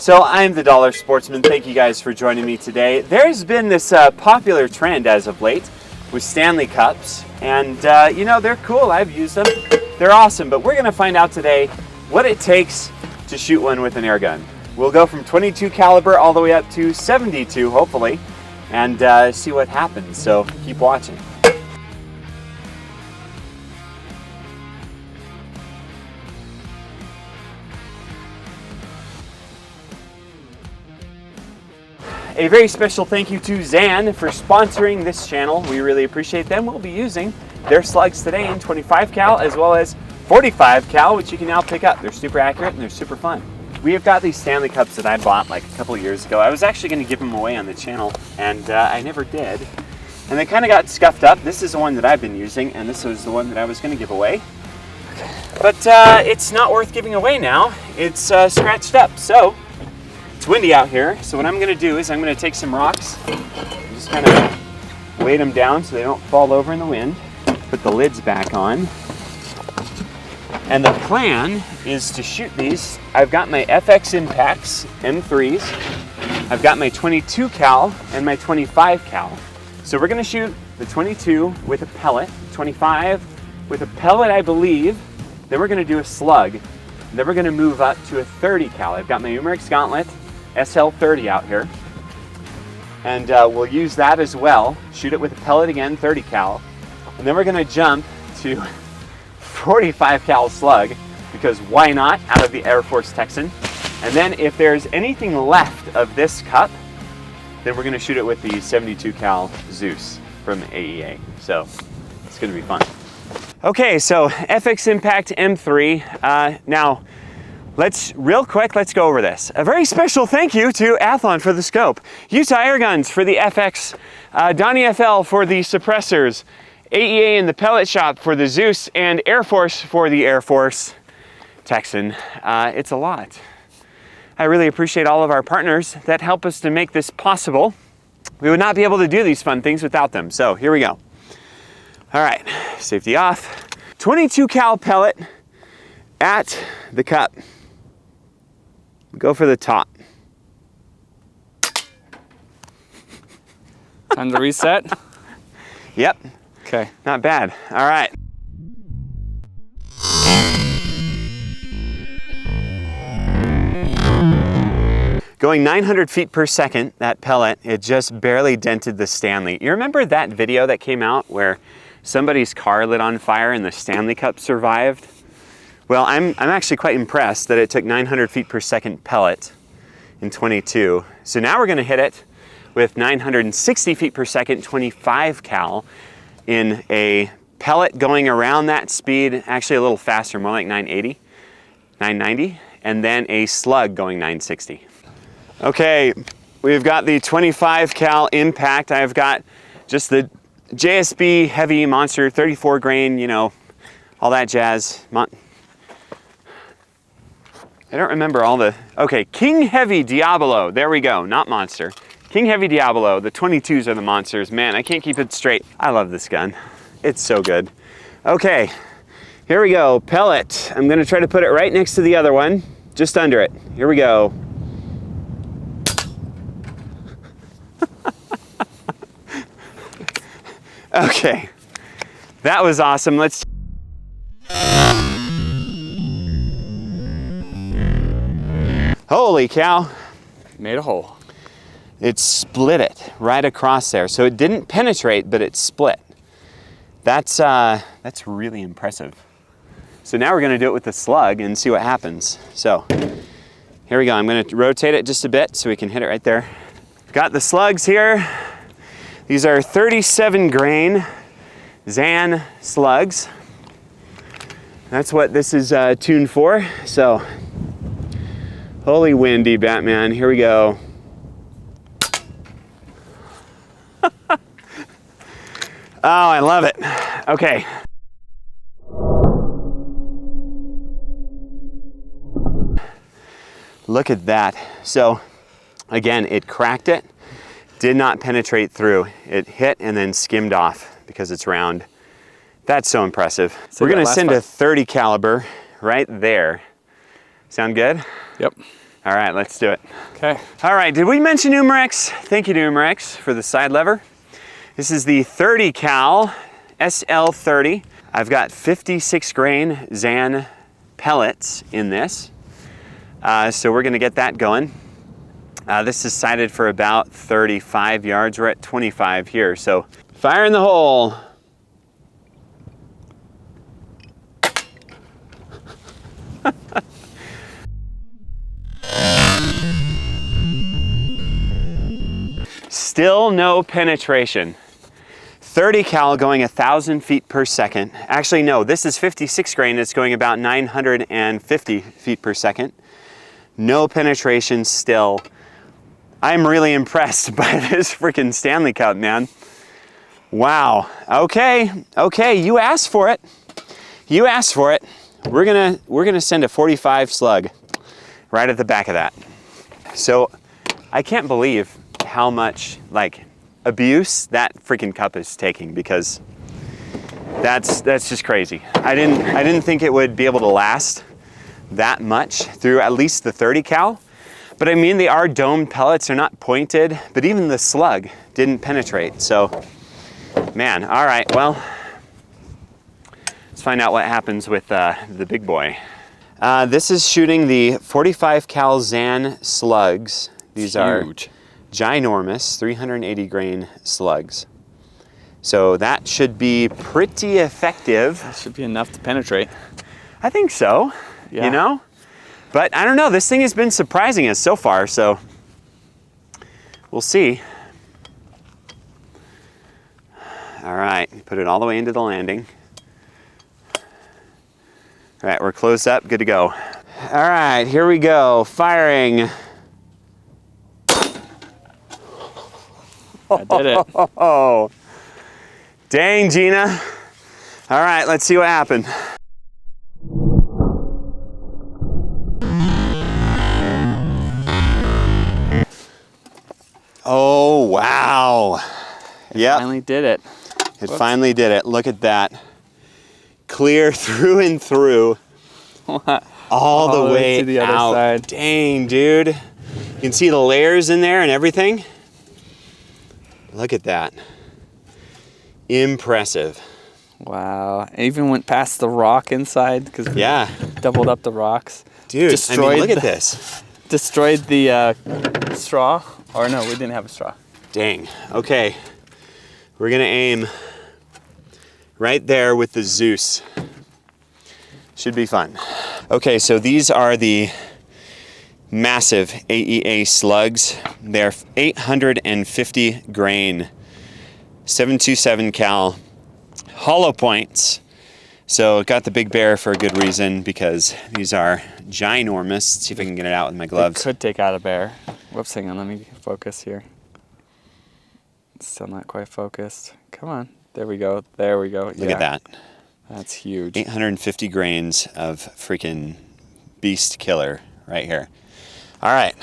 So I'm the Dollar Sportsman. Thank you guys for joining me today. There's been this popular trend as of late with Stanley Cups, and you know, they're cool. I've used them. They're awesome, but we're gonna find out today what it takes to shoot one with an air gun. We'll go from 22 caliber all the way up to 72, hopefully, and see what happens. So keep watching. A very special thank you to Zan for sponsoring this channel. We really appreciate them. We'll be using their slugs today in 25 cal as well as 45 cal, which you can now pick up. They're super accurate and they're super fun. We have got these Stanley Cups that I bought like a couple years ago. I was actually going to give them away on the channel, and I never did. And they kind of got scuffed up. This is the one that I've been using, and this was the one that I was going to give away. But it's not worth giving away now. It's scratched up. So it's windy out here, so what I'm going to do is I'm going to take some rocks and just kind of weight them down so they don't fall over in the wind. Put the lids back on. And the plan is to shoot these. I've got my FX Impacts M3s. I've got my 22 cal and my 25 cal. So we're going to shoot the 22 with a pellet, 25 with a pellet, I believe. Then we're going to do a slug. Then we're going to move up to a 30 cal. I've got my Umerix Gauntlet SL30 out here, and we'll use that as well. Shoot it with a pellet again, 30 cal, and then we're going to jump to 45 cal slug, because why not, out of the Air Force Texan. And then if there's anything left of this cup, then we're going to shoot it with the 72 cal Zeus from AEA. So it's going to be fun. Okay, so FX Impact M3. Now real quick, let's go over this. A very special thank you to Athlon for the scope, Utah AIRGUNS for the FX, Donnie FL for the suppressors, AEA in the pellet shop for the Zeus, and Air Force for the Air Force Texan. It's a lot. I really appreciate all of our partners that help us to make this possible. We would not be able to do these fun things without them. So here we go. All right, safety off. 22 cal pellet at the cup. Go for the top. Time to reset? Yep. Okay. Not bad. All right. Going 900 feet per second, that pellet, it just barely dented the Stanley. You remember that video that came out where somebody's car lit on fire and the Stanley Cup survived? Well, I'm actually quite impressed that it took 900 feet per second pellet in 22. So now we're going to hit it with 960 feet per second, 25 cal in a pellet going around that speed, actually a little faster, more like 980, 990, and then a slug going 960. Okay, we've got the 25 cal impact. I've got just the JSB heavy monster, 34 grain, you know, all that jazz. I don't remember all the, okay, King Heavy Diablo, there we go, not monster. King Heavy Diablo, the 22s are the monsters. Man, I can't keep it straight. I love this gun. It's so good. Okay, here we go, pellet. I'm gonna try to put it right next to the other one, just under it. Here we go. Okay, that was awesome. Let's. Holy cow. Made a hole. It split it right across there. So it didn't penetrate, but it split. That's really impressive. So now we're gonna do it with the slug and see what happens. So here we go. I'm gonna rotate it just a bit so we can hit it right there. Got the slugs here. These are 37 grain Zan slugs. That's what this is tuned for. So, holy windy, Batman. Here we go. Oh, I love it. Okay. Look at that. So, again, it cracked it. Did not penetrate through. It hit and then skimmed off because it's round. That's so impressive. We're gonna send a 30 caliber right there. Sound good? Yep. All right, let's do it. Okay. All right, did we mention Umarex? Thank you to Umarex for the side lever. This is the 30 cal SL30. I've got 56 grain Zan pellets in this. So we're gonna get that going. This is sighted for about 35 yards. We're at 25 here, so fire in the hole. Still no penetration. 30 cal going 1,000 feet per second. Actually, no, this is 56 grain. It's going about 950 feet per second. No penetration still. I'm really impressed by this freaking Stanley Cup, man. Wow. Okay, you asked for it. You asked for it. We're gonna send a 45 slug right at the back of that. So I can't believe how much like abuse that freaking cup is taking, because that's just crazy. I didn't think it would be able to last that much through at least the 30 cal. But I mean, they are domed pellets, they're not pointed, but even the slug didn't penetrate. So, man, all right, well, let's find out what happens with the big boy. This is shooting the 45 cal Zan slugs. These are ginormous 380 grain slugs. So that should be pretty effective. That should be enough to penetrate. I think so, yeah. You know? But I don't know, this thing has been surprising us so far, so we'll see. All right, put it all the way into the landing. All right, we're closed up, good to go. All right, here we go, firing. I did it. Oh, dang, Gina. All right, let's see what happened. Oh, wow. Yep. Finally did it. It finally did it. Look at that. Clear through and through. All the way to the out. other side. Dang, dude. You can see the layers in there and everything. Look at that. Impressive. Wow. It even went past the rock inside because we doubled up the rocks. Dude, I mean, look at this. Destroyed the straw. Or no, we didn't have a straw. Dang. Okay. We're going to aim right there with the Zeus. Should be fun. Okay, so these are the massive AEA slugs. They're 850 grain, 727 cal, hollow points. So got the big bear for a good reason, because these are ginormous. Let's see if I can get it out with my gloves. It could take out a bear. Whoops, hang on, let me focus here. Still not quite focused. Come on, there we go, there we go. Look at that. That's huge. 850 grains of freaking beast killer right here. All right.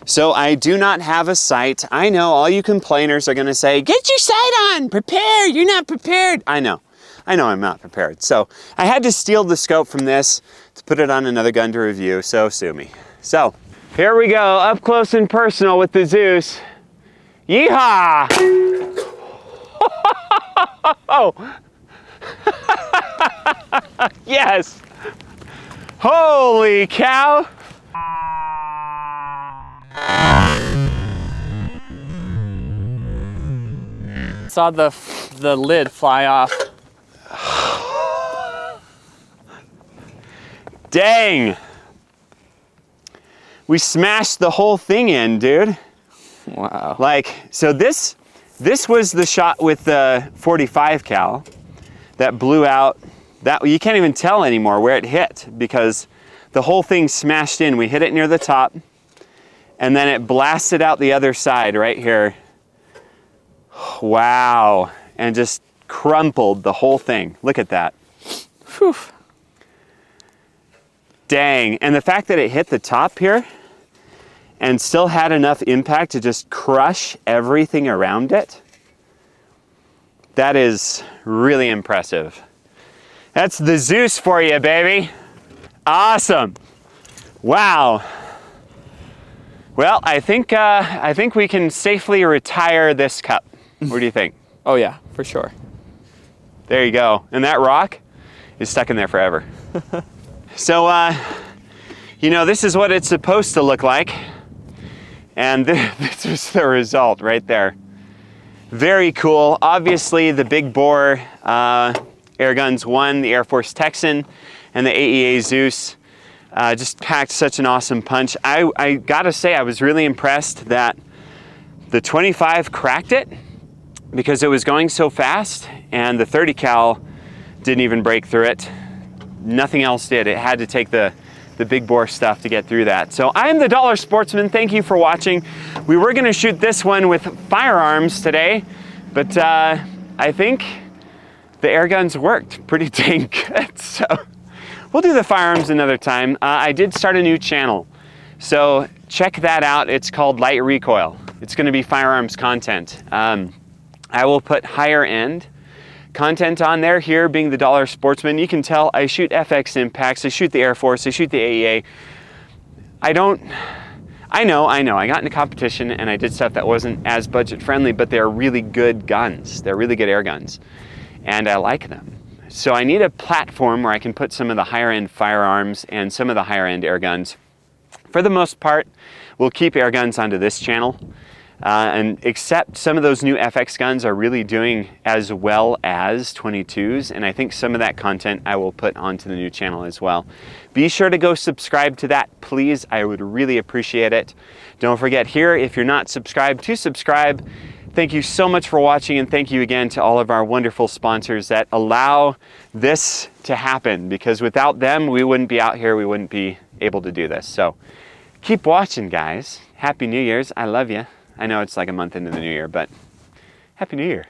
So I do not have a sight. I know all you complainers are gonna say, get your sight on, prepare, you're not prepared. I know I'm not prepared. So I had to steal the scope from this to put it on another gun to review, so sue me. So here we go, up close and personal with the Zeus. Yeehaw! Yes! Holy cow! Saw the lid fly off. Dang! We smashed the whole thing in, dude. Wow. Like, so this was the shot with the 45 cal that blew out. That you can't even tell anymore where it hit, because the whole thing smashed in. We hit it near the top, and then it blasted out the other side right here. Wow. And just crumpled the whole thing. Look at that. Whew. Dang. And the fact that it hit the top here and still had enough impact to just crush everything around it, that is really impressive. That's the Zeus for you, baby. Awesome. Wow. Well, I think we can safely retire this cup. What do you think? Oh yeah, for sure. There you go. And that rock is stuck in there forever. So, you know, this is what it's supposed to look like. And this is the result right there. Very cool. Obviously, the big bore AIRGUNS 1, the Air Force Texan, and the AEA Zeus just packed such an awesome punch. I gotta say, I was really impressed that the 25 cracked it because it was going so fast, and the 30 cal didn't even break through it. Nothing else did. It had to take the big bore stuff to get through that. So I'm the Dollar Sportsman. Thank you for watching. We were gonna shoot this one with firearms today, but I think the AIRGUNS worked pretty dang good. So we'll do the firearms another time. I did start a new channel, so check that out. It's called Light Recoil. It's gonna be firearms content. I will put higher end content on there. Here being the Dollar Sportsman, you can tell I shoot FX Impacts, I shoot the Air Force, I shoot the AEA. I know, I got into competition and I did stuff that wasn't as budget friendly, but they're really good guns. They're really good air guns, and I like them. So I need a platform where I can put some of the higher end firearms and some of the higher end air guns. For the most part, we'll keep air guns onto this channel. And except some of those new FX guns are really doing as well as 22s, and I think some of that content I will put onto the new channel as well. Be sure to go subscribe to that, please. I would really appreciate it. Don't forget here, if you're not subscribed, to subscribe. Thank you so much for watching, and thank you again to all of our wonderful sponsors that allow this to happen, because without them, we wouldn't be out here, we wouldn't be able to do this. So keep watching, guys. Happy New Year's. I love you. I know it's like a month into the new year, but Happy New Year.